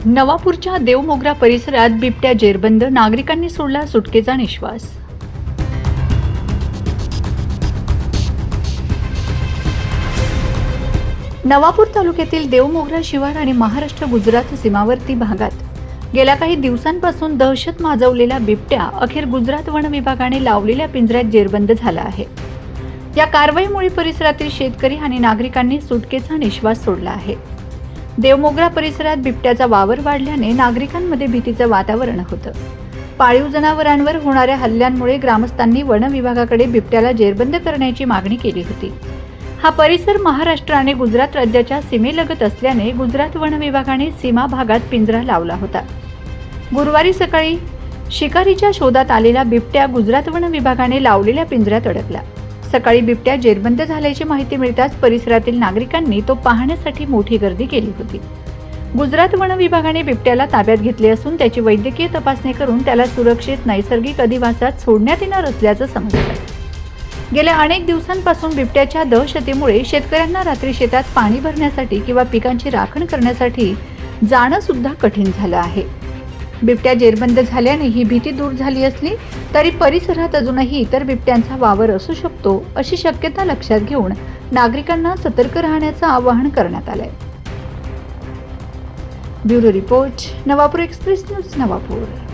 नवापूरच्या देवमोगरा परिसरात बिबट्या जेरबंद, नागरिकांनी सोडला सुटकेचा निश्वास। नवापूर तालुक्यातील देवमोगरा शिवार आणि महाराष्ट्र-गुजरात सीमावर्ती भागात गेल्या काही दिवसांपासून दहशत माजवलेला बिबट्या अखेर गुजरात वन विभागाने लावलेल्या पिंजऱ्यात जेरबंद झाला आहे। या कारवाईमुळे परिसरातील शेतकरी आणि नागरिकांनी सुटकेचा निश्वास सोडला आहे। देवमोगरा परिसरात बिबट्याचा वावर वाढल्याने नागरिकांमध्ये भीतीचं वातावरण होतं। पाळीव जनावरांवर होणाऱ्या हल्ल्यांमुळे ग्रामस्थांनी वन विभागाकडे बिबट्याला जेरबंद करण्याची मागणी केली होती। हा परिसर महाराष्ट्र आणि गुजरात राज्याच्या सीमेलगत असल्याने गुजरात वन विभागाने सीमा भागात पिंजरा लावला होता। गुरुवारी सकाळी शिकारीच्या शोधात आलेला बिबट्या गुजरात वन विभागाने लावलेल्या पिंजऱ्यात अडकला। सकाळी बिबट्या जेरबंद झाल्याची माहिती मिळताच परिसरातील नागरिकांनी तो पाहण्यासाठी मोठी गर्दी केली होती। गुजरात वन विभागाने बिबट्याला ताब्यात घेतले असून त्याची वैद्यकीय तपासणी करून त्याला सुरक्षित नैसर्गिक अधिवासात सोडण्यात येणार असल्याचं समजलं। गेल्या अनेक दिवसांपासून बिबट्याच्या दहशतीमुळे शेतकऱ्यांना रात्री शेतात पाणी भरण्यासाठी किंवा पिकांची राखण करण्यासाठी जाणं सुद्धा कठीण झालं आहे। बिबट्या जेरबंद झाल्याने ही भीती दूर झाली असली तरी परिसरात अजूनही इतर बिबट्यांचा वावर असू शकतो अशी शक्यता लक्षात घेऊन नागरिकांना सतर्क राहण्याचं आवाहन करण्यात आलंय। Bureau report, Navapur express news, Navapur.